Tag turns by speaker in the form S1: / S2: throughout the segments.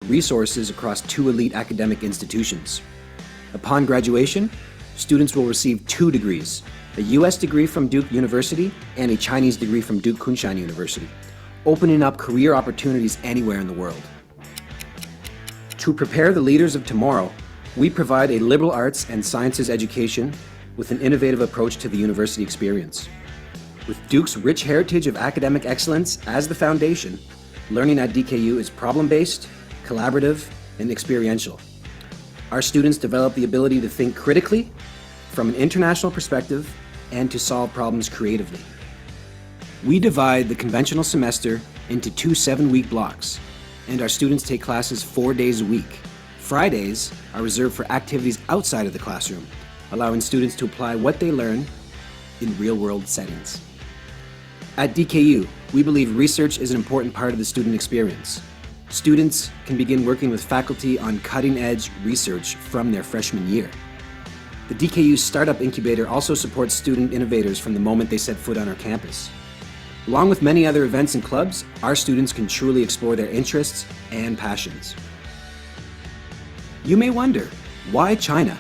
S1: resources across 2 elite academic institutions. Upon graduation, students will receive 2 degrees, a US degree from Duke University and a Chinese degree from Duke Kunshan University, opening up career opportunities anywhere in the world. To prepare the leaders of tomorrow, we provide a liberal arts and sciences education with an innovative approach to the university experience. With Duke's rich heritage of academic excellence as the foundation, learning at DKU is problem-based, collaborative, and experiential. Our students develop the ability to think critically, from an international perspective, and to solve problems creatively. We divide the conventional semester into 2 7-week blocks, and our students take classes 4 days a week. Fridays are reserved for activities outside of the classroom, allowing students to apply what they learn in real-world settings. At DKU, we believe research is an important part of the student experience. Students can begin working with faculty on cutting-edge research from their freshman year. The DKU Startup Incubator also supports student innovators from the moment they set foot on our campus. Along with many other events and clubs, our students can truly explore their interests and passions. You may wonder, why China?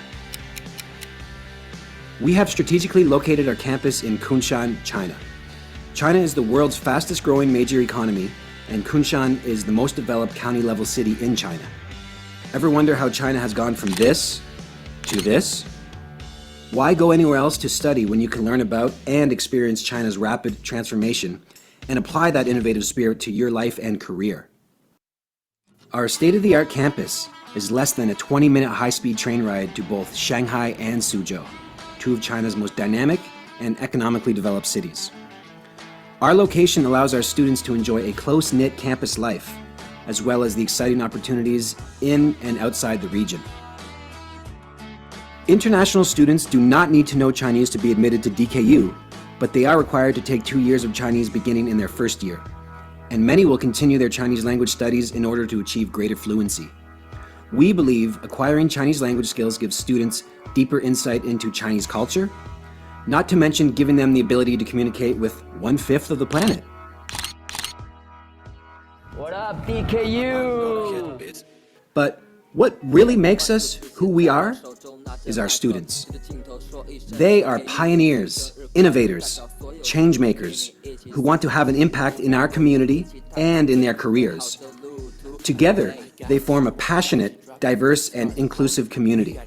S1: We have strategically located our campus in Kunshan, China. China is the world's fastest growing major economy, and Kunshan is the most developed county-level city in China. Ever wonder how China has gone from this to this? Why go anywhere else to study when you can learn about and experience China's rapid transformation and apply that innovative spirit to your life and career? Our state-of-the-art campus is less than a 20-minute high-speed train ride to both Shanghai and Suzhou, 2 of China's most dynamic and economically developed cities. Our location allows our students to enjoy a close-knit campus life, as well as the exciting opportunities in and outside the region. International students do not need to know Chinese to be admitted to DKU, but they are required to take 2 years of Chinese beginning in their first year. And many will continue their Chinese language studies in order to achieve greater fluency. We believe acquiring Chinese language skills gives students deeper insight into Chinese culture, not to mention giving them the ability to communicate with 1/5 of the planet.
S2: What up, DKU?
S1: But what really makes us who we are is our students. They are pioneers, innovators, change makers who want to have an impact in our community and in their careers. Together, they form a passionate, diverse, and inclusive community.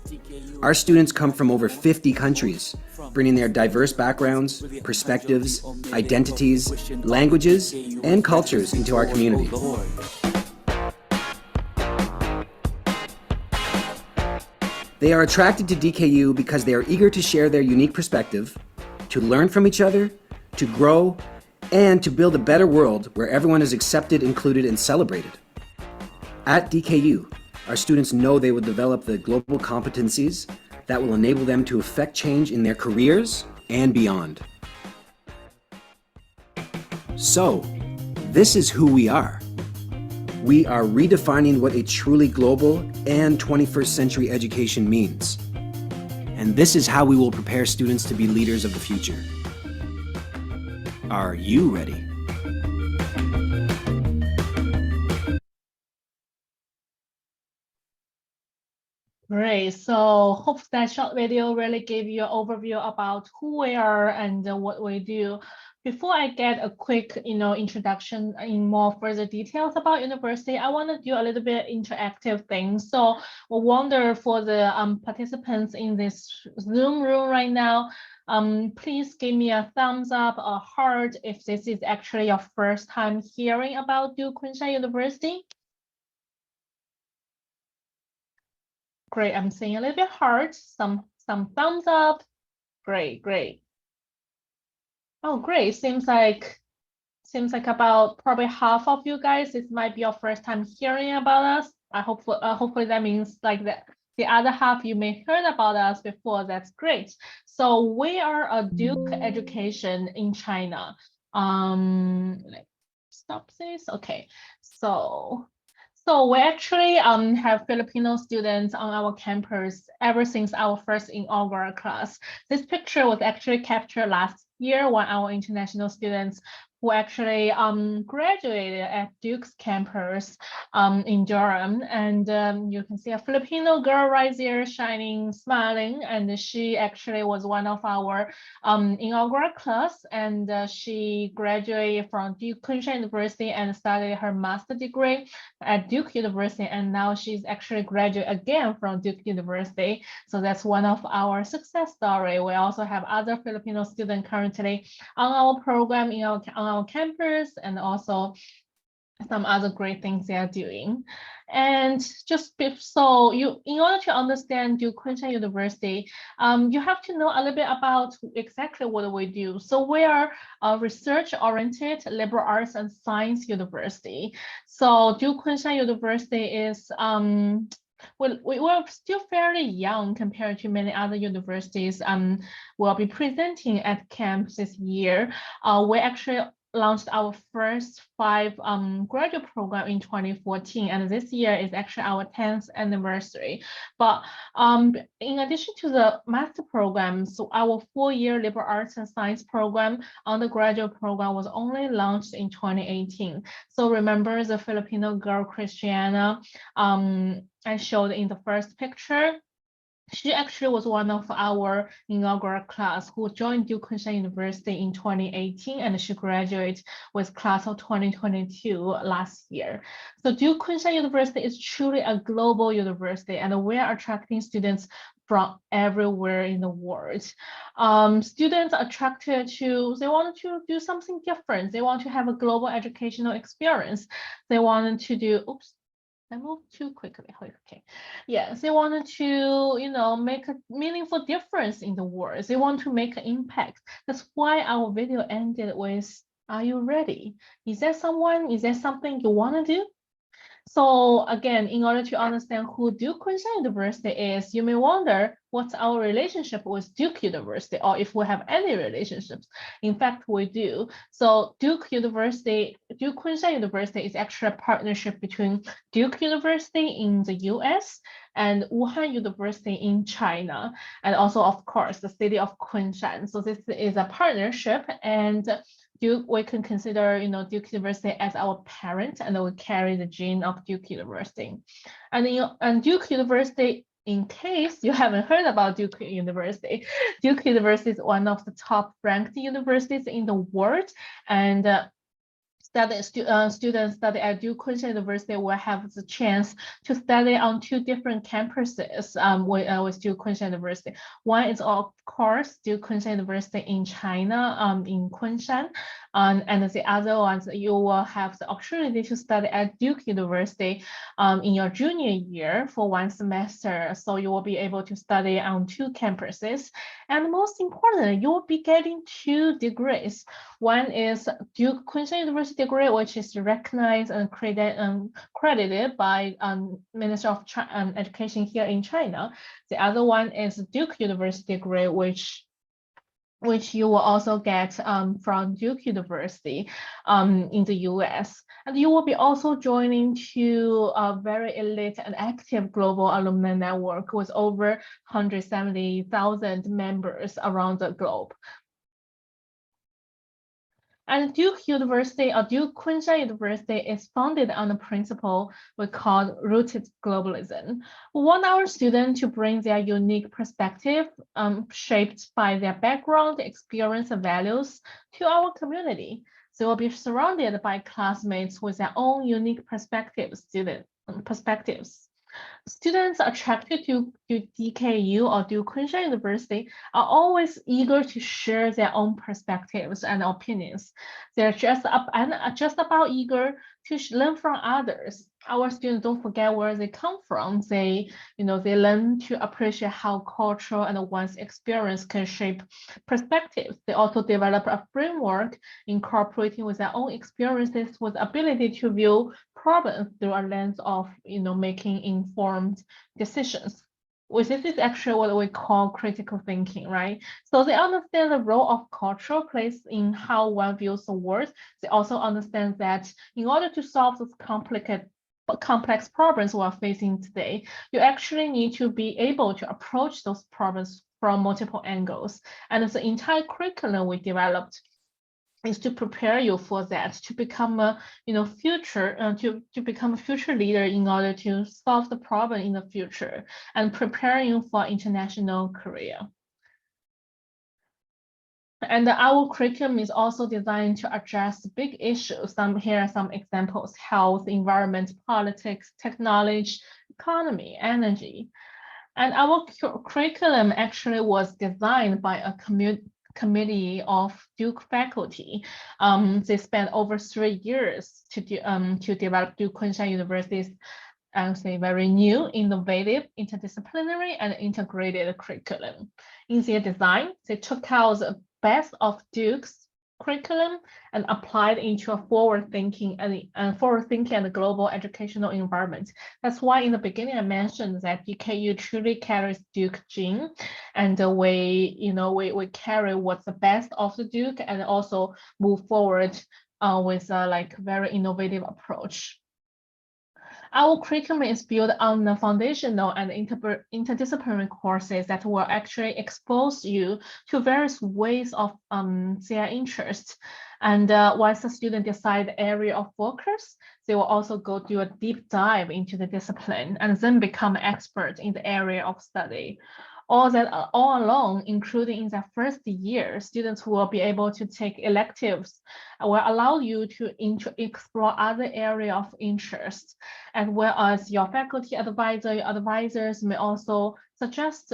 S1: Our students come from over 50 countries, bringing their diverse backgrounds, perspectives, identities, languages, and cultures into our community. They are attracted to DKU because they are eager to share their unique perspective, to learn from each other, to grow, and to build a better world where everyone is accepted, included, and celebrated. At DKU, our students know they will develop the global competencies that will enable them to effect change in their careers and beyond. So, this is who we are. We are redefining what a truly global and 21st century education means. And this is how we will prepare students to be leaders of the future. Are you ready?
S3: Great. So hope that short video really gave you an overview about who we are and what we do. Before I get a quick, introduction in more further details about university, I want to do a little bit interactive thing. So I wonder for the participants in this Zoom room right now, please give me a thumbs up or heart if this is actually your first time hearing about Duke Kunshan University. Great, I'm seeing a little bit heart, some thumbs up. Great. Oh, great. Seems like about probably half of you guys, this might be your first time hearing about us. Hopefully that means like that the other half you may heard about us before. That's great. So we are a Duke education in China. Let's stop this. Okay, so we actually have Filipino students on our campus ever since our first inaugural class. This picture was actually captured last year when our international students who actually graduated at Duke's campus in Durham. And you can see a Filipino girl right there, shining, smiling. And she actually was one of our inaugural class. And she graduated from Duke Kunshan University and studied her master degree at Duke University. And now she's actually graduate again from Duke University. So that's one of our success story. We also have other Filipino students currently on our program on our campus, and also some other great things they are doing. And just so in order to understand Duke Kunshan University, you have to know a little bit about exactly what we do. So we are a research-oriented liberal arts and science university. So Duke Kunshan University is we're still fairly young compared to many other universities. We'll be presenting at camp this year. We actually launched our first 5 graduate program in 2014, and this year is actually our 10th anniversary. But in addition to the master program, so our 4-year liberal arts and science program, undergraduate program was only launched in 2018. So remember the Filipino girl Christiana I showed in the first picture? She actually was one of our inaugural class who joined Duke Kunshan University in 2018, and she graduated with class of 2022 last year. So Duke Kunshan University is truly a global university, and we are attracting students from everywhere in the world. Students are attracted to, they want to do something different. They want to have a global educational experience. They wanted to do, oops, I moved too quickly. Okay. Yes, they wanted to, make a meaningful difference in the world. They want to make an impact. That's why our video ended with, are you ready? Is there something you want to do? So again, in order to understand who Duke Kunshan University is, you may wonder what's our relationship with Duke University, or if we have any relationships. In fact, we do. So Duke Kunshan University is actually a partnership between Duke University in the US and Wuhan University in China, and also, of course, the city of Kunshan. So this is a partnership, and we can consider, Duke University as our parent, and we carry the gene of Duke University. And Duke University, in case you haven't heard about Duke University, Duke University is one of the top ranked universities in the world, and students study at Duke Kunshan University will have the chance to study on 2 different campuses with Duke Kunshan University. One is, of course, Duke Kunshan University in China, in Kunshan, and the other ones, you will have the opportunity to study at Duke University in your junior year for 1 semester. So you will be able to study on 2 campuses. And most importantly, you will be getting 2 degrees. One is Duke Kunshan University degree, which is recognized and credited by Minister of Education here in China. The other one is Duke University degree, which you will also get from Duke University in the US. And you will be also joining to a very elite and active global alumni network with over 170,000 members around the globe. And Duke University, or Duke Kunshan University, is founded on a principle we call rooted globalism. We want our students to bring their unique perspective, shaped by their background, experience, and values, to our community. They will be surrounded by classmates with their own unique perspectives. Students attracted to DKU or Duke Kunshan University are always eager to share their own perspectives and opinions. They're just about eager to learn from others. Our students don't forget where they come from. They learn to appreciate how culture and one's experience can shape perspectives. They also develop a framework incorporating with their own experiences with ability to view problems through a lens of making informed decisions. This is actually what we call critical thinking, right? So they understand the role of culture plays in how one views the world. They also understand that in order to solve those complex problems we're facing today, you actually need to be able to approach those problems from multiple angles. And the entire curriculum we developed is to prepare you for that, to become a future to become a future leader in order to solve the problem in the future and prepare you for international career. And our curriculum is also designed to address big issues. Here are some examples: health, environment, politics, technology, economy, energy. And our curriculum actually was designed by a committee of Duke faculty. They spent over 3 years to develop Duke Kunshan University's, I would say, very new, innovative, interdisciplinary, and integrated curriculum. In their design, they took out the best of Duke's curriculum and applied into a forward-thinking and global educational environment. That's why in the beginning I mentioned that DKU truly carries Duke gene, and we carry what's the best of the Duke and also move forward with a very innovative approach. Our curriculum is built on the foundational and interdisciplinary courses that will actually expose you to various ways of their interests. And once the student decide the area of focus, they will also go do a deep dive into the discipline and then become expert in the area of study. All along, including in the first year, students will be able to take electives, will allow you to explore other area of interest, as well as your faculty advisor, your advisors may also suggest,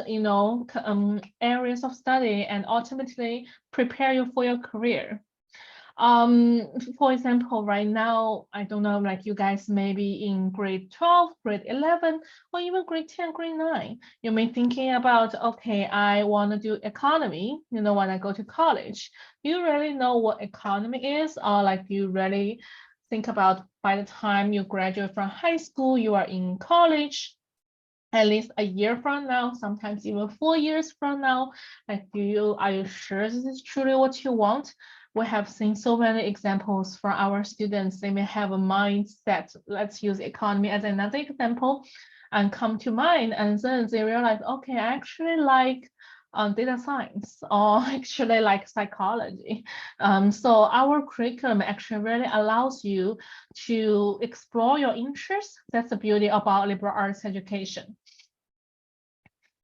S3: areas of study and ultimately prepare you for your career. For example, right now, I don't know, you guys may be in grade 12, grade 11, or even grade 10, grade 9. You may thinking about, okay, I want to do economy, when I go to college. Do you really know what economy is? Or do you really think about by the time you graduate from high school, you are in college? At least a year from now, sometimes even 4 years from now, are you sure this is truly what you want? We have seen so many examples from our students. They may have a mindset, let's use economy as another example, and come to mind, and then they realize, okay, I actually like data science, or actually like psychology. So our curriculum actually really allows you to explore your interests. That's the beauty about liberal arts education.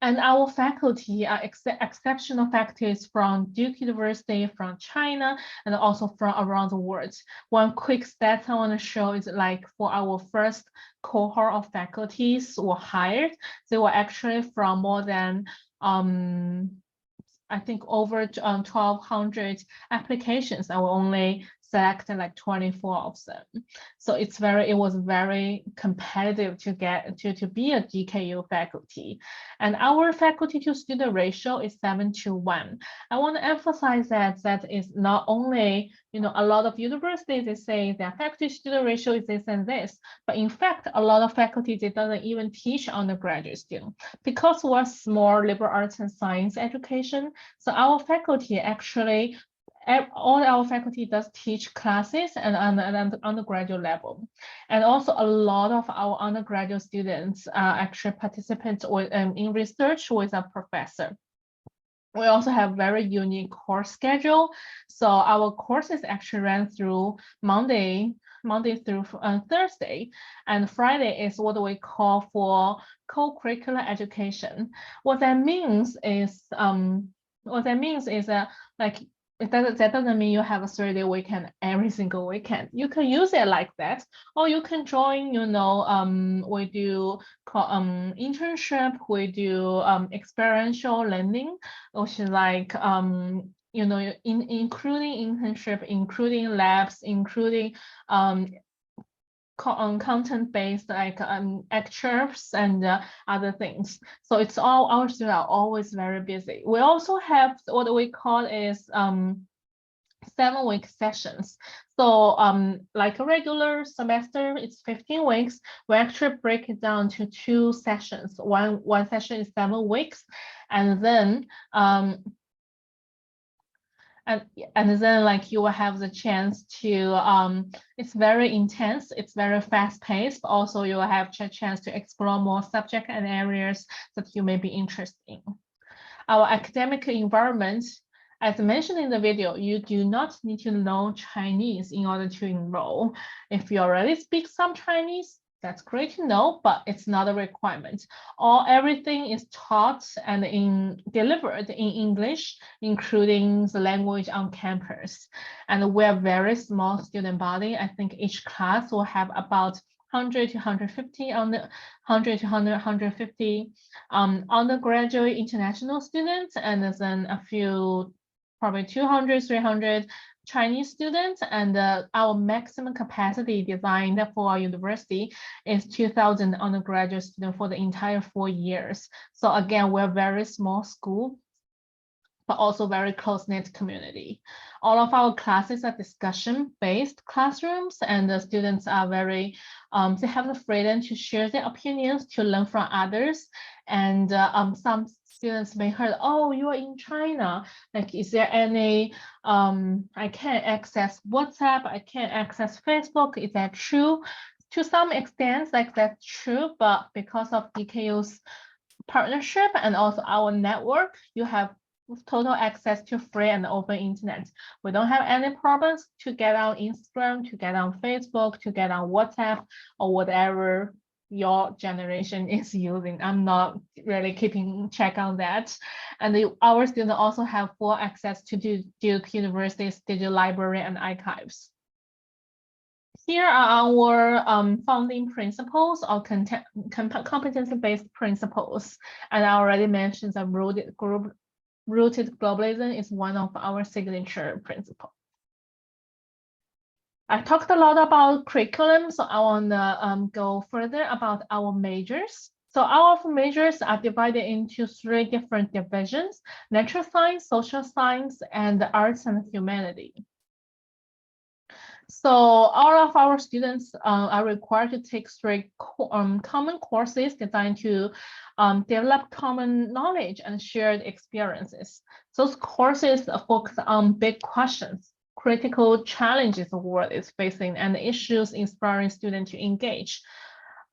S3: And our faculty are exceptional faculties from Duke University, from China, and also from around the world. One quick stat I want to show is for our first cohort of faculties were hired, they were actually from more than I think over 1,200 applications. I will only select 24 of them. So it was very competitive to get to be a DKU faculty. And our faculty to student ratio is 7:1. I want to emphasize that is not only, a lot of universities, they say their faculty student ratio is this and this, but in fact, a lot of faculty, they doesn't even teach undergraduate students because we're small liberal arts and science education. So our faculty actually, all our faculty does teach classes and on the undergraduate level. And also a lot of our undergraduate students actually participate in research with a professor. We also have very unique course schedule. So our courses actually ran through Monday through Thursday, and Friday is what we call for co-curricular education. What that means is that doesn't mean you have a 3-day weekend every single weekend. You can use it like that, or you can join, we do internship, we do experiential learning, which is including internship, including labs, including content-based excerpts and other things. So it's our students are always very busy. We also have what we call is 7-week sessions. So like a regular semester, it's 15 weeks. We actually break it down to 2 sessions. One session is 7 weeks, and then you will have the chance to it's very intense, it's very fast paced, but also you will have a chance to explore more subject and areas that you may be interested in. Our academic environment As mentioned in the video, you do not need to know Chinese in order to enroll. If you already speak some Chinese, that's great to know, but it's not a requirement. Everything is taught and delivered in English, including the language on campus. And we're a very small student body. I think each class will have about 100 to 150 on the 100 to 150 undergraduate international students, and then a few, probably 200, 300 Chinese students, and our maximum capacity designed for our university is 2,000 undergraduate students for the entire 4 years. So again, we're a very small school, but also very close-knit community. All of our classes are discussion-based classrooms, and the students are very, they have the freedom to share their opinions, to learn from others. And some students may heard, oh, you are in China. Like, is there any, I can't access WhatsApp, I can't access Facebook, is that true? To some extent, like that's true, but because of DKU's partnership and also our network, you have total access to free and open internet. We don't have any problems to get on Instagram, to get on Facebook, to get on WhatsApp, or whatever your generation is using. I'm not really keeping check on that. And our students also have full access to Duke University's digital library and archives. Here are our founding principles or competency-based principles. And I already mentioned that rooted globalism is one of our signature principles. I talked a lot about curriculum, so I want to go further about our majors. So our majors are divided into 3 different divisions: natural science, social science, and arts and humanity. So all of our students are required to take 3 common courses designed to develop common knowledge and shared experiences. Those courses focus on big questions, critical challenges the world is facing, and issues inspiring students to engage.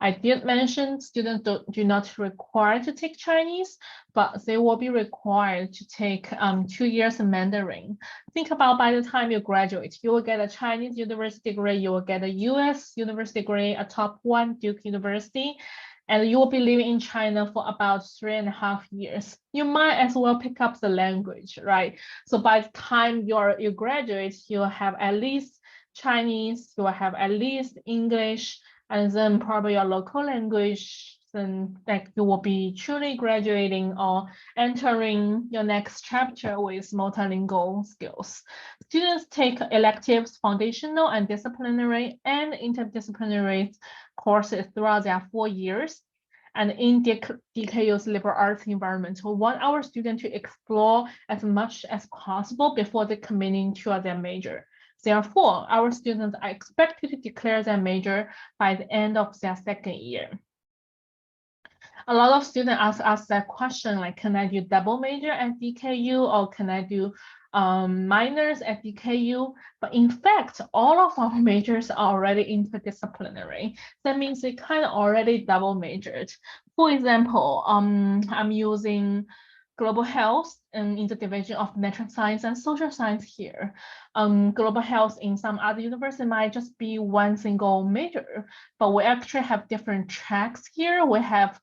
S3: I did mention students do not require to take Chinese, but they will be required to take 2 years in Mandarin. Think about, by the time you graduate, you will get a Chinese university degree, you will get a US university degree, a top 1 Duke University, and you will be living in China for about 3.5 years. You might as well pick up the language, right? So by the time you graduate, you will have at least Chinese, you will have at least English, and then probably your local language, then like you will be truly graduating or entering your next chapter with multilingual skills. Students take electives, foundational and disciplinary and interdisciplinary courses throughout their 4 years. And in DKU's liberal arts environment, we want our students to explore as much as possible before they committing to their major. Therefore, our students are expected to declare their major by the end of their 2nd year. A lot of students ask that question, like, can I do double major at DKU, or can I do minors at DKU? But in fact, all of our majors are already interdisciplinary. That means they kind of already double majored. For example, I'm using global health in the division of natural science and social science here. Global health in some other university might just be one single major, but we actually have different tracks here. We have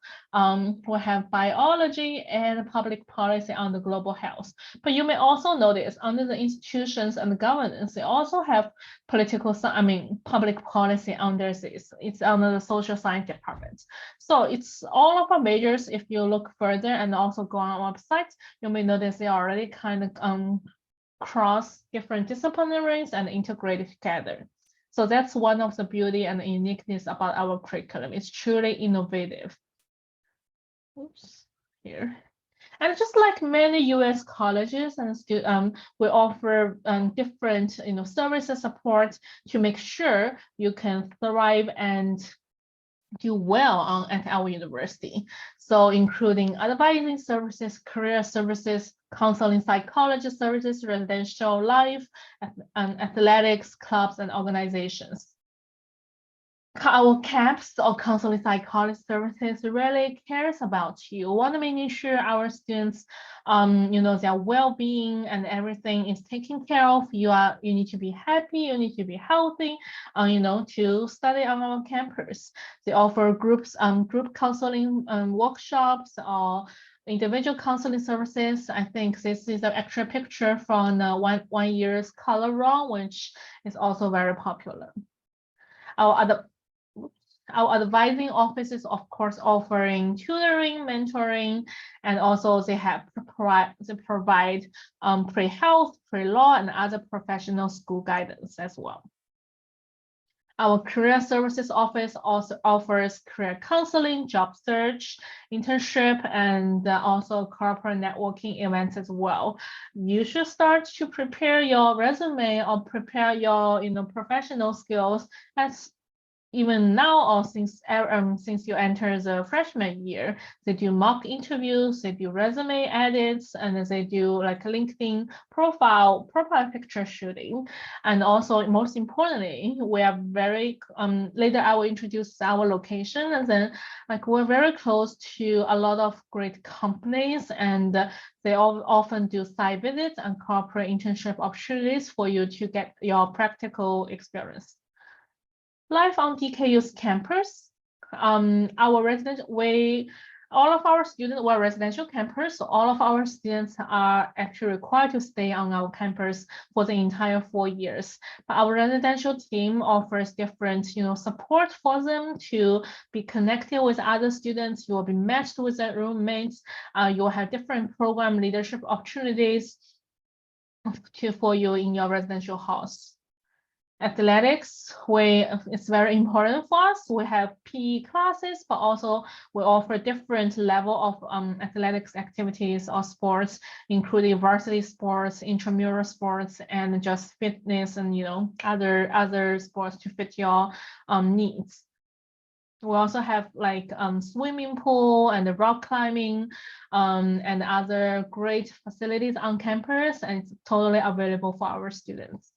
S3: biology and public policy on the global health. But you may also notice under the institutions and the governance, they also have public policy under this. It's under the social science department. So it's all of our majors. If you look further and also go on our website, you may notice they already kind of cross different disciplinaries and integrated together. So that's one of the beauty and uniqueness about our curriculum. It's truly innovative. Oops, here. And just like many US colleges and we offer different services support to make sure you can thrive and do well at our university. So including advising services, career services, counseling psychology services, residential life, and athletics, clubs, and organizations. our CAPS or counseling psychology services really cares about you. Want to make sure our students, their well-being and everything is taken care of. You need to be happy. You need to be healthy. To study on our campus. They offer group counseling workshops or individual counseling services. I think this is an extra picture from one year's color run, which is also very popular. Our advising office is, of course, offering tutoring, mentoring, and also they provide pre-health, pre-law, and other professional school guidance as well. Our career services office also offers career counseling, job search, internship, and also corporate networking events as well. You should start to prepare your resume or prepare your professional skills as even now or since you enter the freshman year. They do mock interviews, they do resume edits, and they do like LinkedIn profile picture shooting. And also, most importantly, we are very later I will introduce our location, and then we're very close to a lot of great companies, and they often do site visits and corporate internship opportunities for you to get your practical experience. Life on DKU's campus. All of our students were residential campus, so all of our students are actually required to stay on our campus for the entire 4 years. But our residential team offers different, support for them to be connected with other students. You will be matched with their roommates. You will have different program leadership opportunities for you in your residential house. Athletics, it's very important for us. We have PE classes, but also we offer different level of athletics activities or sports, including varsity sports, intramural sports, and just fitness and other sports to fit your needs. We also have swimming pool and rock climbing and other great facilities on campus, and it's totally available for our students.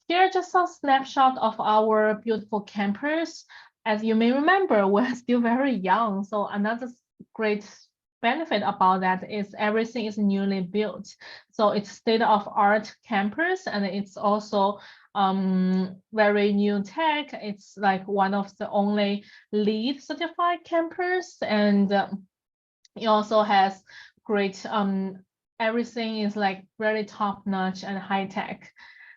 S3: Here, just a snapshot of our beautiful campus. As you may remember, we're still very young. So another great benefit about that is everything is newly built. So it's state-of-art campus, and it's also very new tech. It's like one of the only LEED certified campus, and it also has great, everything is very top-notch and high-tech.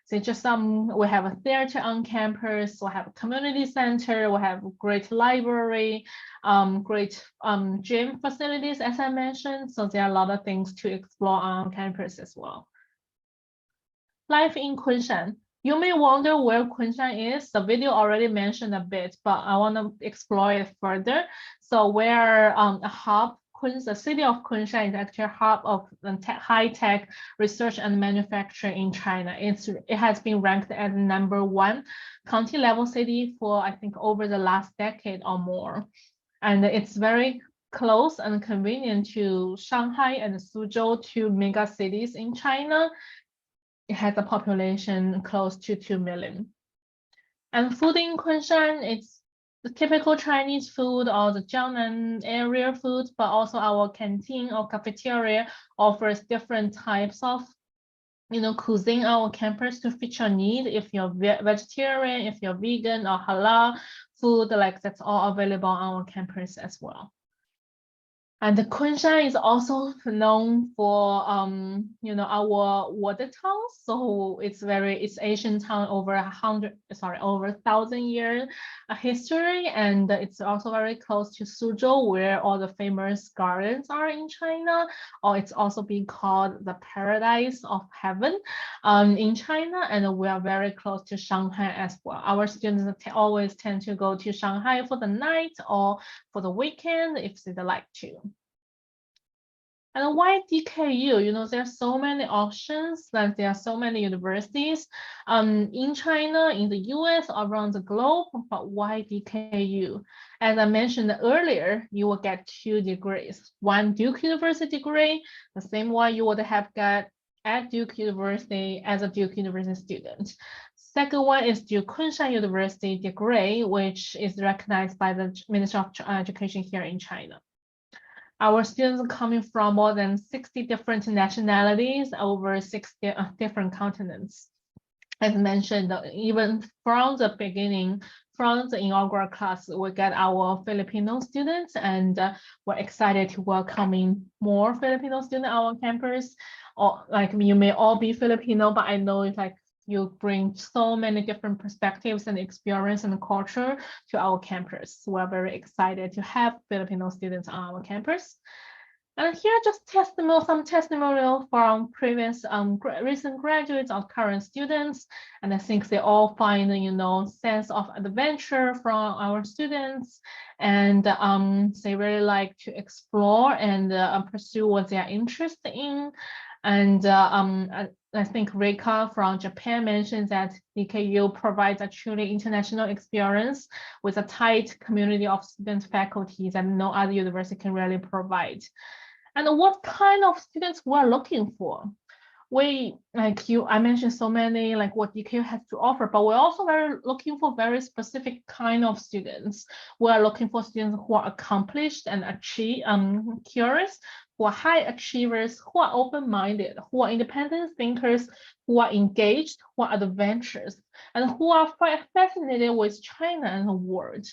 S3: So just we have a theater on campus, we have a community center, we have a great library, great gym facilities, as I mentioned. So there are a lot of things to explore on campus as well. Life in Kunshan. You may wonder where Kunshan is. The video already mentioned a bit, but I want to explore it further. So we're a hub. The city of Kunshan is actually a hub of high-tech research and manufacturing in China. It has been ranked as #1 county-level city for, I think, over the last decade or more. And it's very close and convenient to Shanghai and Suzhou, two mega cities in China. It has a population close to 2 million. And food in Kunshan, it's the typical Chinese food or the Jiangnan area food, but also our canteen or cafeteria offers different types of cuisine on our campus to fit your need. If you're vegetarian, if you're vegan or halal food, that's all available on our campus as well. And the Kunshan is also known for our water town. So it's Asian town over 1,000 year history, and it's also very close to Suzhou, where all the famous gardens are in China, or it's also being called the paradise of heaven in China, and we are very close to Shanghai as well. Our students always tend to go to Shanghai for the night or for the weekend if they like to. And why DKU? There are so many options, there are so many universities in China, in the US, around the globe, but why DKU? As I mentioned earlier, you will get 2 degrees. One Duke University degree, the same one you would have got at Duke University as a Duke University student. Second one is the Kunshan University degree, which is recognized by the Ministry of Education here in China. Our students are coming from more than 60 different nationalities over 60 different continents. As mentioned, even from the beginning, from the inaugural class, we get our Filipino students, and we're excited to welcoming more Filipino students on our campus. Or like you may all be Filipino, but I know it's like you bring so many different perspectives and experience and culture to our campus. We're very excited to have Filipino students on our campus. And here just some testimonial from previous recent graduates or current students. And I think they all find, sense of adventure from our students. And they really like to explore and pursue what they are interested in. And I think Rika from Japan mentioned that DKU provides a truly international experience with a tight community of student faculty that no other university can really provide. And what kind of students we're looking for? I mentioned so many like what DKU has to offer, but we're also looking for very specific kind of students. We're looking for students who are accomplished and curious, who are high achievers, who are open-minded, who are independent thinkers, who are engaged, who are adventurous, and who are fascinated with China and the world.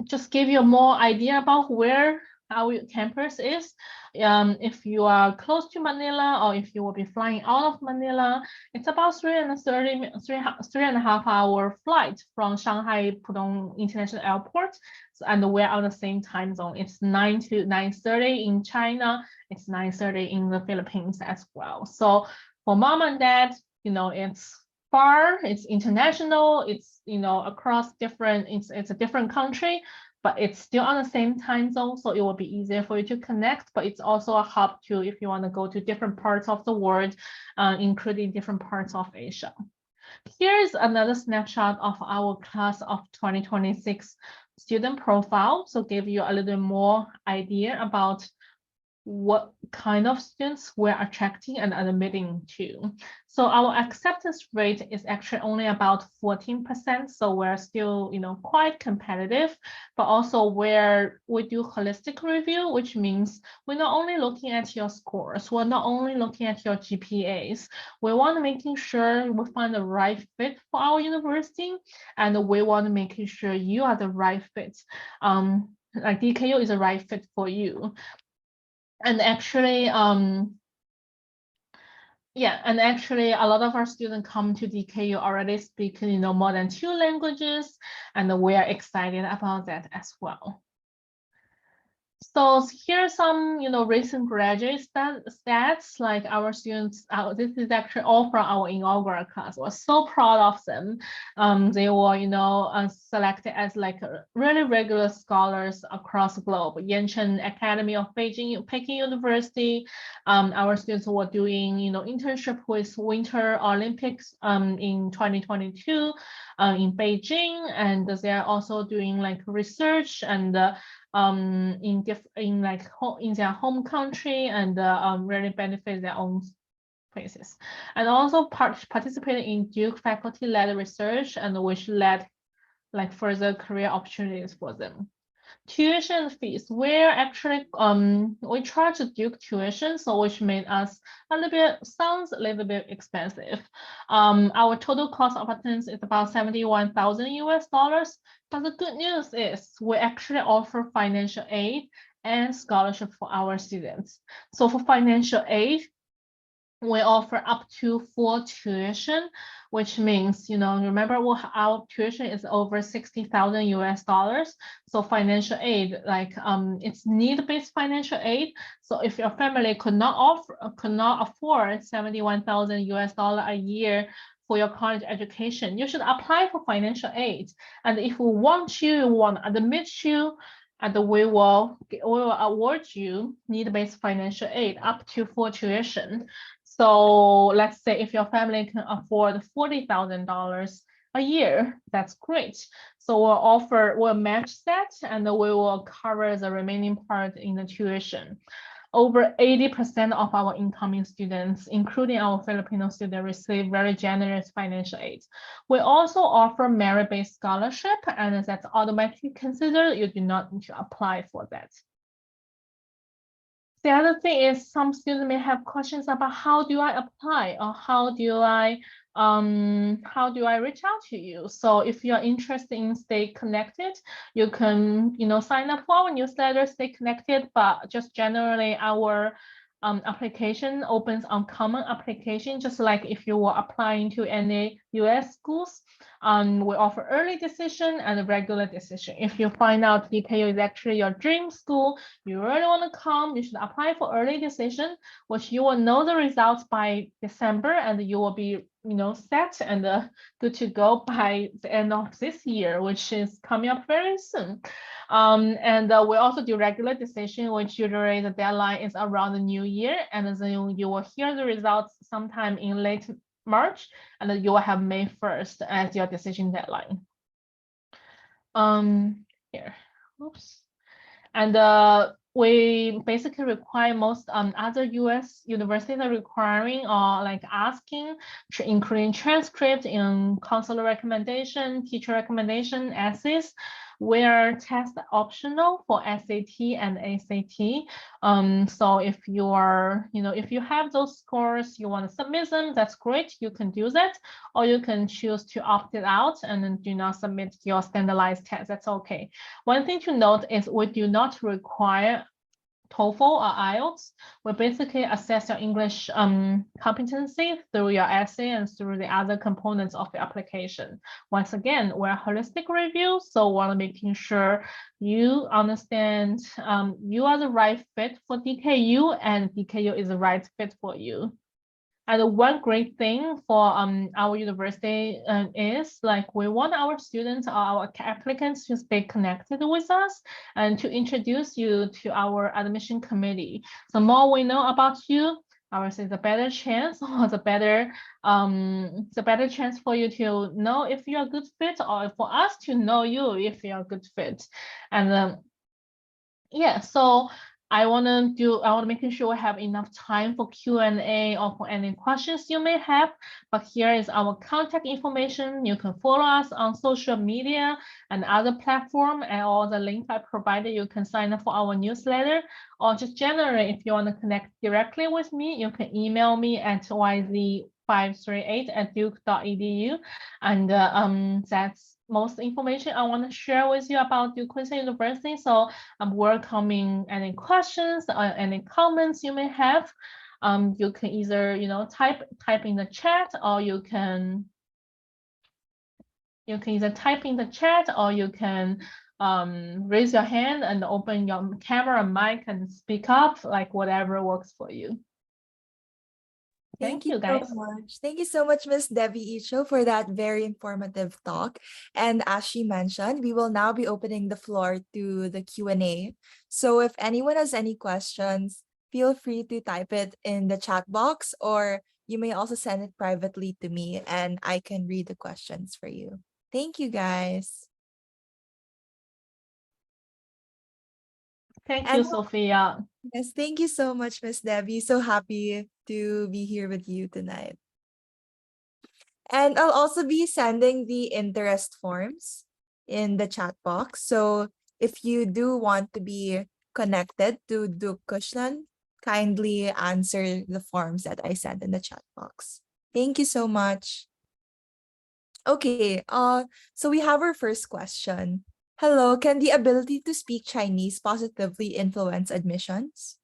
S3: Just give you more idea about where our campus is. If you are close to Manila, or if you will be flying out of Manila, it's about 3.5 hour flight from Shanghai Pudong International Airport, and we're on the same time zone. It's 9 to 9:30 in China. It's 9:30 in the Philippines as well. So for mom and dad, it's far, it's international, it's across different, it's a different country, but it's still on the same time zone, so it will be easier for you to connect. But it's also a hub too if you want to go to different parts of the world, including different parts of Asia. Here's another snapshot of our class of 2026 student profile, so give you a little more idea about what kind of students we're attracting and admitting to. So our acceptance rate is actually only about 14%. So we're still, quite competitive, but also where we do holistic review, which means we're not only looking at your scores, we're not only looking at your GPAs, we want to making sure we find the right fit for our university, and we want to making sure you are the right fit. Like DKU is the right fit for you. And actually, a lot of our students come to DKU already speaking, more than 2 languages, and we are excited about that as well. So here are some, recent graduate stats, like our students. This is actually all from our inaugural class. We're so proud of them. They were, selected as like really regular scholars across the globe. Yanchen Academy of Peking University. Our students were doing, internship with Winter Olympics in 2022 in Beijing, and they are also doing like research and in their home country, and really benefit their own places, and also participating in Duke faculty-led research, and which led like further career opportunities for them. Tuition fees, we're actually we charge Duke tuition, so which made us sounds a little bit expensive. Our total cost of attendance is about $71,000, but the good news is we actually offer financial aid and scholarship for our students. So for financial aid, we offer up to 4 tuition, which means, remember our tuition is over $60,000. So financial aid, like it's need-based financial aid. So if your family could not afford $71,000 a year for your college education, you should apply for financial aid. And if we want to admit you, and we will award you need-based financial aid up to 4 tuition. So let's say if your family can afford $40,000 a year, that's great. So we'll match that, and we will cover the remaining part in the tuition. over 80% of our incoming students, including our Filipino students, receive very generous financial aid. We also offer merit-based scholarship, and that's automatically considered. You do not need to apply for that. The other thing is some students may have questions about how do I apply, or how do I reach out to you. So if you're interested in stay connected, you can sign up for our newsletter, stay connected. But just generally our application opens on common application, just like if you were applying to any US schools. We offer early decision and regular decision. If you find out DKU is actually your dream school, you really want to come, you should apply for early decision, which you will know the results by December, and you will be set and good to go by the end of this year, which is coming up very soon. And we also do regular decision, which usually the deadline is around the new year, and then you will hear the results sometime in late March, and then you will have May 1st as your decision deadline. Here, oops. And we basically require most other US universities are requiring or like asking, including transcript in counselor recommendation, teacher recommendation, essays, where test optional for SAT and ACT. So if you are, if you have those scores, you want to submit them, that's great, you can do that, or you can choose to opt it out and then do not submit your standardized test, that's okay. One thing to note is we do not require TOEFL or IELTS. We basically assess your English competency through your essay and through the other components of the application. Once again, we're a holistic review, so we're making sure you understand you are the right fit for DKU and DKU is the right fit for you. And one great thing for our university is like we want our students or our applicants to stay connected with us and to introduce you to our admission committee. The more we know about you, obviously the better chance or the better chance for you to know if you're a good fit, or for us to know you if you're a good fit. And yeah, so I want to make sure we have enough time for Q&A or for any questions you may have. But here is our contact information. You can follow us on social media and other platform, and all the links I provided. You can sign up for our newsletter, or just generally, if you want to connect directly with me, you can email me at yz538@duke.edu, and that's most information I want to share with you about Duke Kunshan University. So I'm welcoming any questions or any comments you may have. You can either type in the chat, or you can either type in the chat, or you can raise your hand and open your camera and mic and speak up, like whatever works for you. Thank you, guys.
S4: So much. Thank you so much, Miss Debbie Icho, for that very informative talk. And as she mentioned, we will now be opening the floor to the Q&A. So if anyone has any questions, feel free to type it in the chat box, or you may also send it privately to me and I can read the questions for you. Thank you, guys.
S3: Thank you, Sophia.
S4: Yes, thank you so much, Miss Debbie. So happy to be here with you tonight. And I'll also be sending the interest forms in the chat box. So if you do want to be connected to Duke Kunshan, kindly answer the forms that I sent in the chat box. Thank you so much. Okay, so we have our first question. Hello, can the ability to speak Chinese positively influence admissions?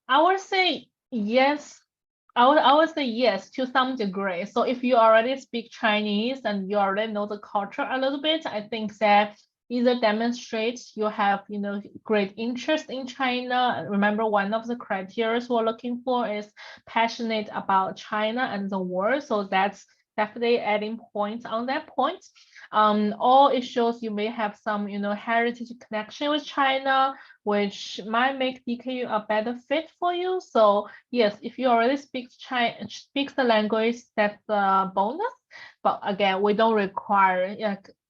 S3: I would say yes. I would say yes to some degree. So if you already speak Chinese and you already know the culture a little bit, I think that either demonstrates you have great interest in China. Remember, one of the criteria we're looking for is passionate about China and the world. So that's definitely adding points on that point. Or it shows you may have some heritage connection with China, which might make DKU a better fit for you. So yes, if you already speaks the language, that's a bonus. But again, we don't require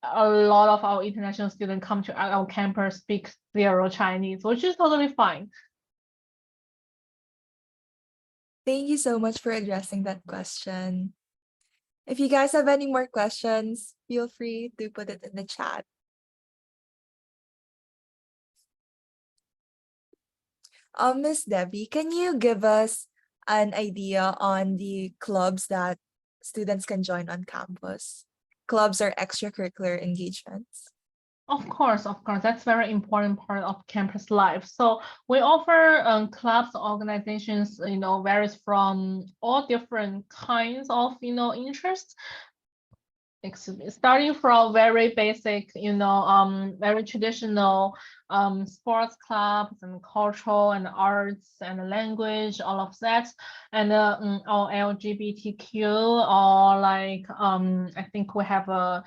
S3: a lot of our international students come to our campus speak zero Chinese, which is totally fine.
S4: Thank you so much for addressing that question. If you guys have any more questions, feel free to put it in the chat. Miss Debbie, can you give us an idea on the clubs that students can join on campus? Clubs or extracurricular engagements?
S3: Of course, that's very important part of campus life. So we offer clubs, organizations, varies from all different kinds of, interests. Starting from very basic, very traditional sports clubs and cultural and arts and language, all of that, and or LGBTQ, or like I think we have a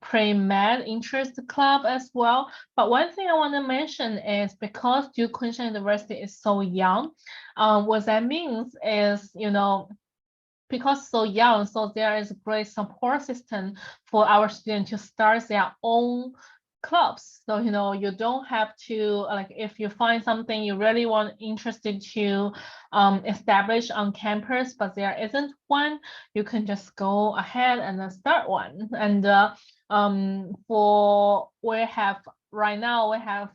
S3: pre-med interest club as well. But one thing I want to mention is because Duke Kunshan University is so young, what that means is, because so young, so there is a great support system for our students to start their own clubs. So, you don't have to, like, if you find something you really interested to establish on campus, but there isn't one, you can just go ahead and start one. And right now we have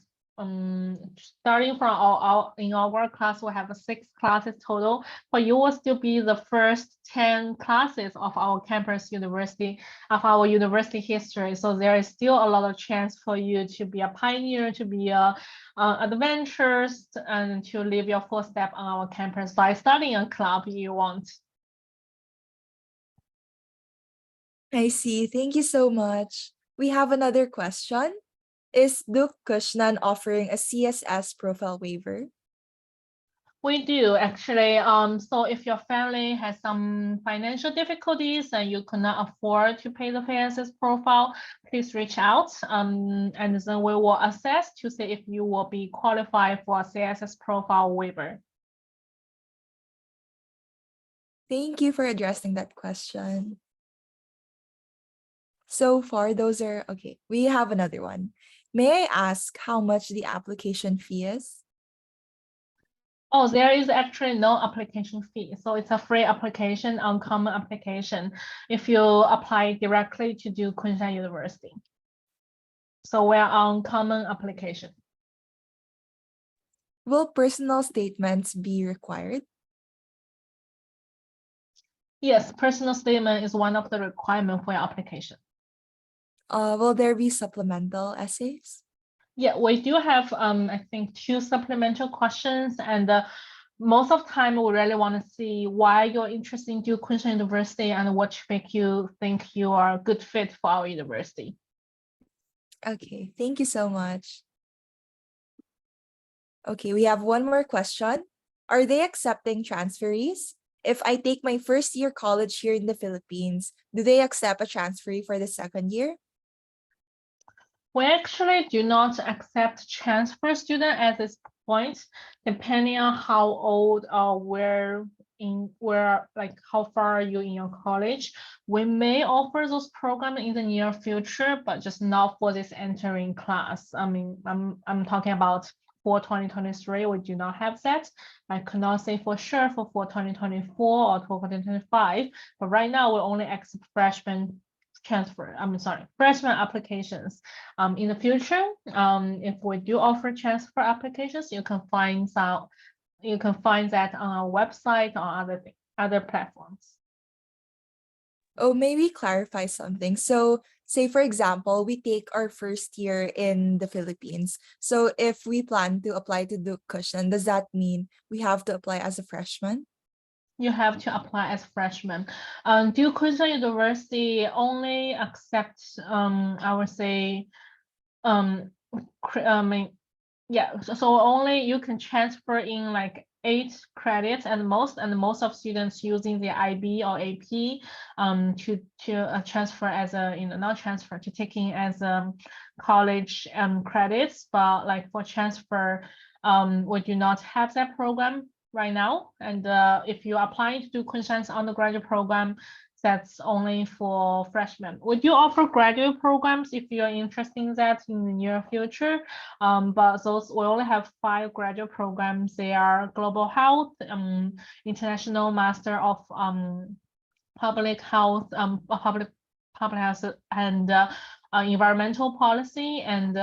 S3: starting from in our class, we have 6 classes total, but you will still be the first 10 classes of our campus university, of our university history. So there is still a lot of chance for you to be a pioneer, to be a adventurous, and to leave your footstep on our campus by starting a club you want.
S4: I see. Thank you so much. We have another question. Is Duke Kushnan offering a CSS profile waiver?
S3: We do actually. So if your family has some financial difficulties and you cannot afford to pay the CSS profile, please reach out. And then we will assess to see if you will be qualified for a CSS profile waiver.
S4: Thank you for addressing that question. So far, those are okay. We have another one. May I ask how much the application fee is?
S3: Oh, there is actually no application fee. So it's a free application, uncommon application, if you apply directly to do Kunshan University. So we're on common application.
S4: Will personal statements be required?
S3: Yes, personal statement is one of the requirements for your application.
S4: Will there be supplemental essays?
S3: Yeah, we do have, I think, 2 supplemental questions, and most of the time we really want to see why you're interested in Duke Kunshan University and what make you think you are a good fit for our university.
S4: Okay, thank you so much. Okay, we have one more question. Are they accepting transferees? If I take my first year college here in the Philippines, do they accept a transferee for the second year?
S3: We actually do not accept transfer student at this point, depending on how old or how far are you in your college. We may offer those programs in the near future, but just not for this entering class. I mean, I'm talking about for 2023, we do not have that. I could not say for sure for 2024 or for 2025, but right now we only accept freshman freshman applications. In the future, if we do offer transfer applications, you can find that on our website or other platforms.
S4: Oh, maybe clarify something. So say, for example, we take our first year in the Philippines. So if we plan to apply to Duke Cushion, does that mean we have to apply as a freshman?
S3: You have to apply as freshman. Duke Kunshan University only accepts, I would say, so only you can transfer in like 8 credits and most of students using the IB or AP to transfer as a not transfer to taking as college credits, but like for transfer we do not have that program right now. And if you apply to do Kunshan's undergraduate program, that's only for freshmen. We do offer graduate programs if you're interested in that in the near future. But those we only have 5 graduate programs. They are global health, international master of public health, public health and environmental policy and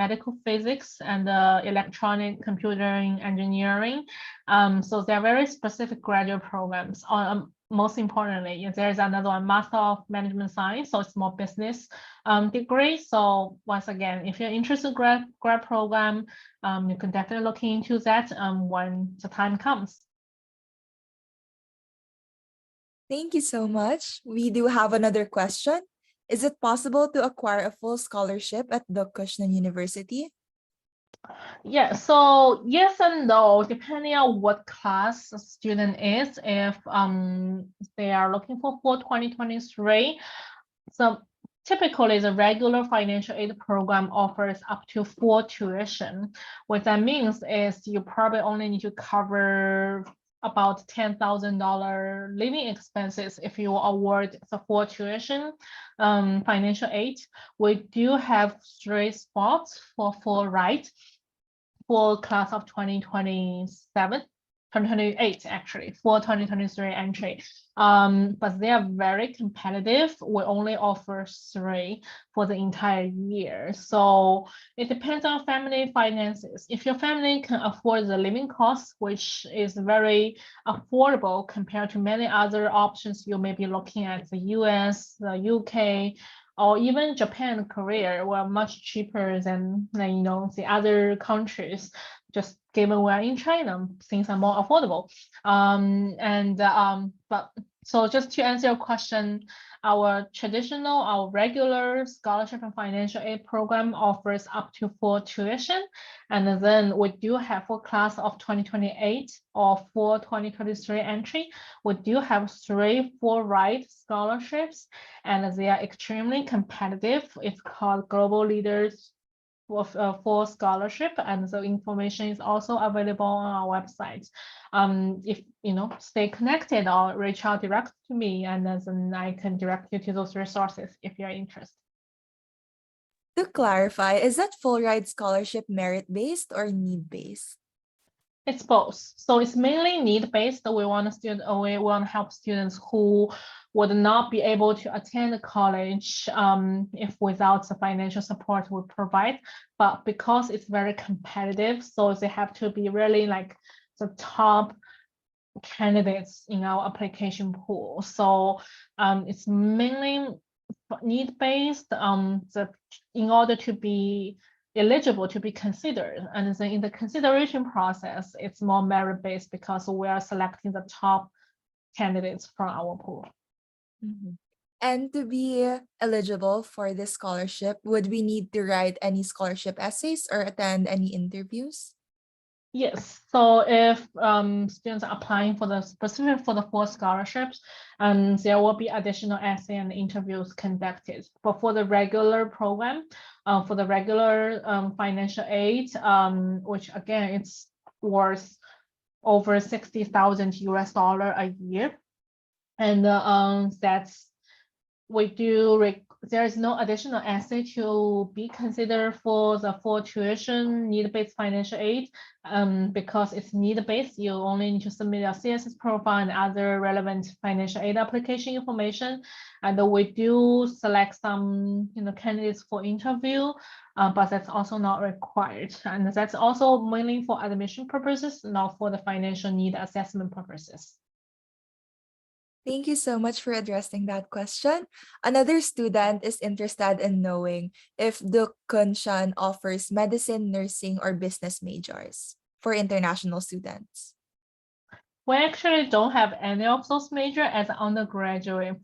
S3: medical physics and electronic computing engineering. So they're very specific graduate programs. Most importantly, there's another one, Master of Management Science, so it's more business degree. So once again, if you're interested in grad program, you can definitely look into that when the time comes.
S4: Thank you so much. We do have another question. Is it possible to acquire a full scholarship at the Kunshan University?
S3: Yeah, so yes and no, depending on what class a student is. If they are looking for 2023, so typically the regular financial aid program offers up to 4 tuition. What that means is you probably only need to cover about $10,000 living expenses if you award the 4 tuition financial aid. We do have 3 spots for full ride for class of 2028 actually, for 2023 entry. But they are very competitive. We only offer 3 for the entire year. So it depends on family finances. If your family can afford the living costs, which is very affordable compared to many other options you may be looking at, the US, the UK, or even Japan, Korea were much cheaper than the other countries, just given we're in China, things are more affordable. But so just to answer your question, our regular scholarship and financial aid program offers up to 4 tuition. And then we do have for class of 2028 or for 2023 entry, we do have 3 full ride scholarships, and they are extremely competitive. It's called Global Leaders for Scholarship, and the information is also available on our website. If stay connected or reach out direct to me, and then I can direct you to those resources if you're interested.
S4: To clarify, is that full ride scholarship merit-based or need-based?
S3: It's both. So it's mainly need-based. We want to help students who would not be able to attend college if without the financial support we provide. But because it's very competitive, so they have to be really like the top candidates in our application pool. So it's mainly need-based. In order to be eligible to be considered, and then in the consideration process, it's more merit-based because we are selecting the top candidates from our pool.
S4: Mm-hmm. And to be eligible for this scholarship, would we need to write any scholarship essays or attend any interviews?
S3: Yes, so if students are applying for the 4 scholarships, there will be additional essay and interviews conducted. But for the regular program, for the regular financial aid, which again it's worth over $60,000 a year, and there is no additional essay to be considered for the 4 tuition need-based financial aid, because it's need-based. You only need to submit your CSS profile and other relevant financial aid application information. And we do select some candidates for interview, but that's also not required. And that's also mainly for admission purposes, not for the financial need assessment purposes.
S4: Thank you so much for addressing that question. Another student is interested in knowing if the Kunshan offers medicine, nursing, or business majors for international students.
S3: We actually don't have any of those major as an undergraduate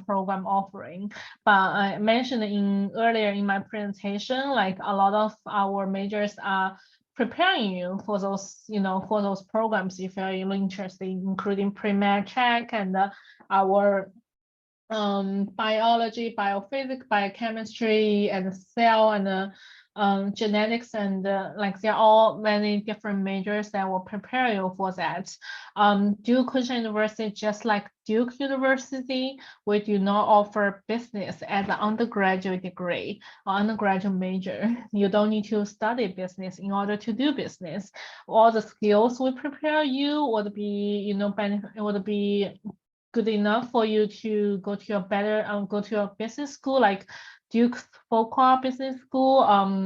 S3: program offering. But I mentioned earlier in my presentation, like a lot of our majors are preparing you for those, for those programs if you're interested, including pre-med check and our biology, biophysics, biochemistry, and cell and genetics, and like there are all many different majors that will prepare you for that. Duke Kunshan University, just like Duke University, we do not offer business as an undergraduate degree or undergraduate major. You don't need to study business in order to do business. All the skills we prepare you would be, would be good enough for you to go to a business school like Duke Fuqua Business School. Our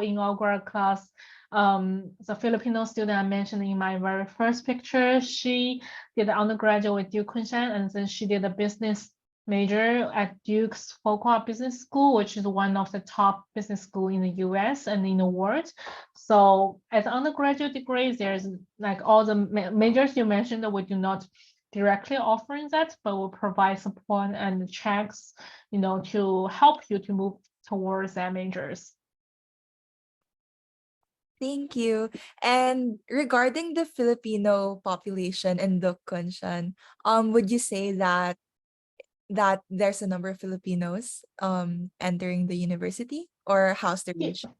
S3: inaugural class, the Filipino student I mentioned in my very first picture, she did the undergraduate with Duke Kunshan, and then she did a business major at Duke's Fuqua Business School, which is one of the top business school in the US and in the world. So as undergraduate degree, there's like all the majors you mentioned that we do not directly offering that, but will provide support and checks, to help you to move towards that majors.
S4: Thank you. And regarding the Filipino population in the Kunshan, would you say that there's a number of Filipinos entering the university, or how's the ratio?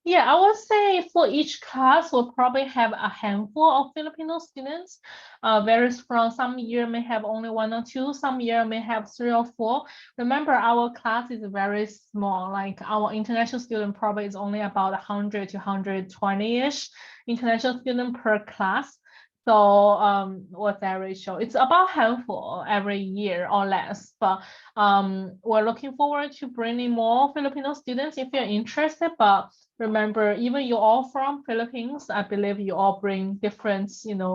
S3: Yeah, I would say for each class, we'll probably have a handful of Filipino students. Varies from some year may have only 1 or 2, some year may have 3 or 4. Remember, our class is very small. Like our international student probably is only about 100 to 120-ish international student per class. So what's that ratio? It's about handful every year or less. But we're looking forward to bringing more Filipino students if you're interested. But remember, even you all from Philippines, I believe you all bring different,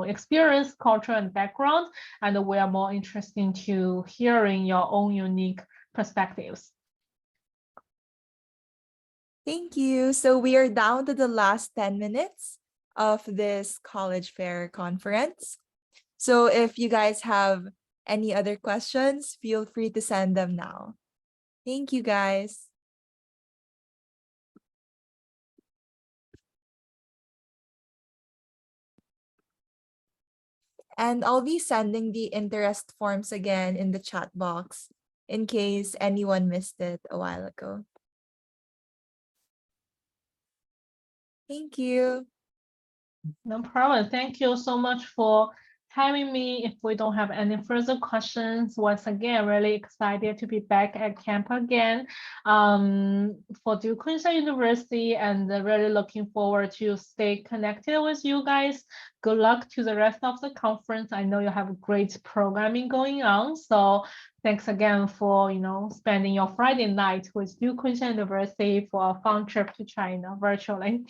S3: experience, culture, and background, and we are more interested to hearing your own unique perspectives.
S4: Thank you. So we are down to the last 10 minutes of this college fair conference. So if you guys have any other questions, feel free to send them now. Thank you, guys. And I'll be sending the interest forms again in the chat box in case anyone missed it a while ago. Thank you.
S3: No problem. Thank you so much for having me. If we don't have any further questions, once again, really excited to be back at camp again for Duke Kunshan University, and really looking forward to stay connected with you guys. Good luck to the rest of the conference. I know you have great programming going on. So thanks again for, spending your Friday night with Duke Kunshan University for a fun trip to China virtually.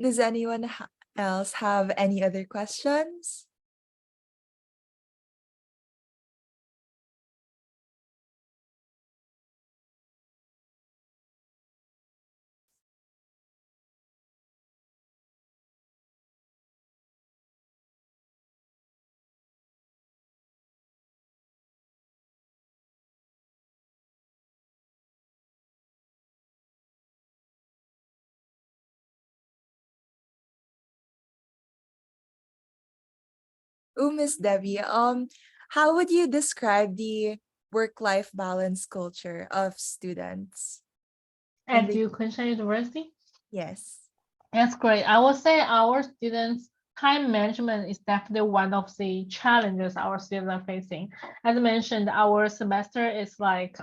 S4: Does anyone else have any other questions? Oh, Miss Debbie, how would you describe the work-life balance culture of students in
S3: At
S4: the
S3: Duke Kunshan University?
S4: yes?
S3: That's great. I would say our students' time management is definitely one of the challenges our students are facing. As I mentioned, our semester is like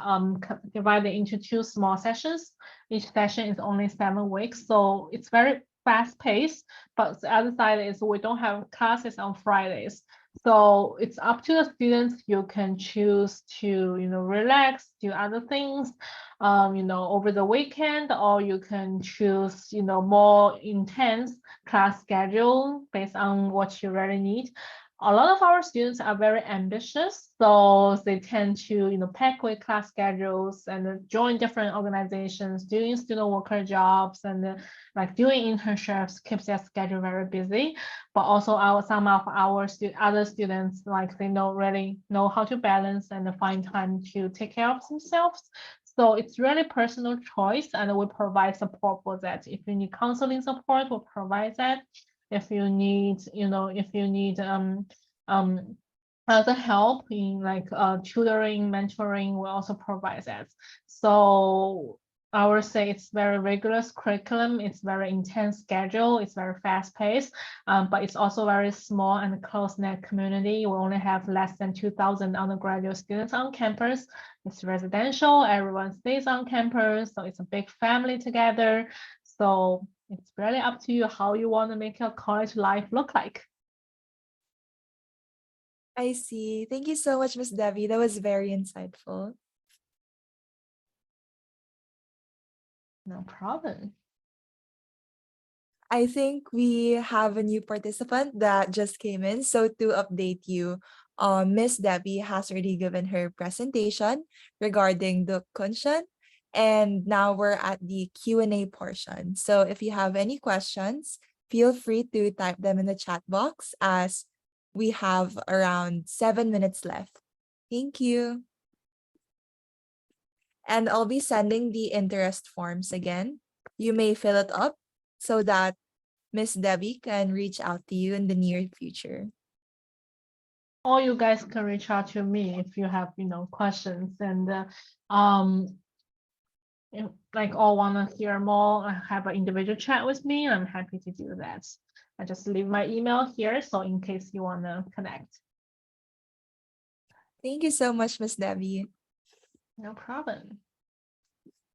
S3: divided into 2 small sessions. Each session is only 7 weeks, so it's very fast paced. But the other side is we don't have classes on Fridays. So it's up to the students. You can choose to, relax, do other things, over the weekend, or you can choose, more intense class schedule based on what you really need. a lot of our students are very ambitious, so they tend to, pack with class schedules and join different organizations, doing student worker jobs and like doing internships keeps their schedule very busy. But also some of our other students, like they don't really know how to balance and find time to take care of themselves. So it's really personal choice, and we provide support for that. If you need counseling support, we'll provide that. If you need, other help in like tutoring, mentoring, we also provide that. So I would say it's very rigorous curriculum. It's very intense schedule. It's very fast paced, but it's also very small and close-knit community. We only have less than 2,000 undergraduate students on campus. It's residential. Everyone stays on campus, so it's a big family together. So it's really up to you how you want to make your college life look like.
S4: I see. Thank you so much, Miss Debbie. That was very insightful.
S3: No problem.
S4: I think we have a new participant that just came in. So to update you, Miss Debbie has already given her presentation regarding the Kunshan, and now we're at the Q&A portion. So if you have any questions, feel free to type them in the chat box as we have around 7 minutes left. Thank you. And I'll be sending the interest forms again. You may fill it up so that Miss Debbie can reach out to you in the near future.
S3: Or you guys can reach out to me if you have, questions and like all want to hear more, have an individual chat with me. I'm happy to do that. I just leave my email here, so in case you want to connect.
S4: Thank you so much, Miss Debbie.
S3: No problem.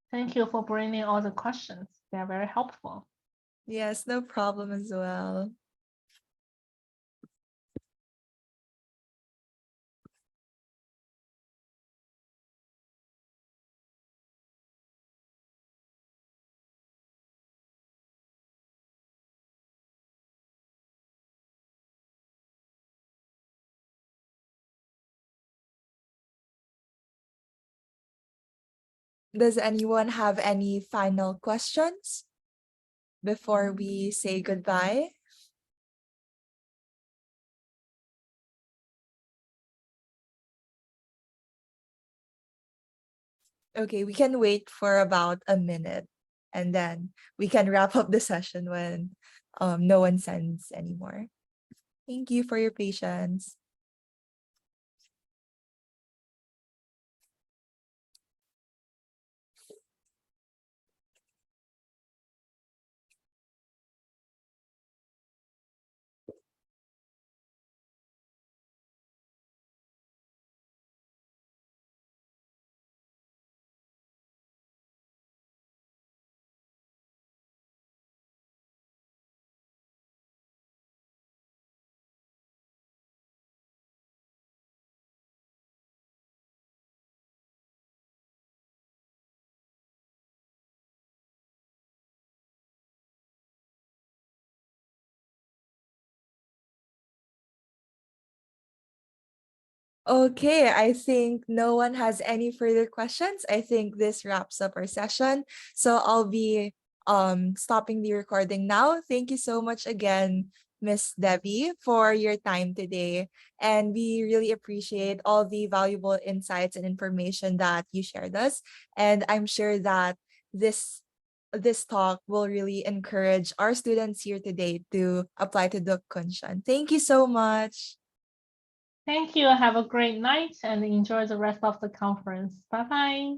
S3: Thank you for bringing all the questions. They're very helpful.
S4: Yes, no problem as well. Does anyone have any final questions before we say goodbye? Okay, we can wait for about a minute and then we can wrap up the session when no one sends anymore. Thank you for your patience. Okay, I think no one has any further questions. I think this wraps up our session. So I'll be stopping the recording now. Thank you so much again, Miss Debbie, for your time today. And we really appreciate all the valuable insights and information that you shared us. And I'm sure that this talk will really encourage our students here today to apply to the Kunshan. Thank you so much.
S3: Thank you. Have a great night and enjoy the rest of the conference. Bye-bye.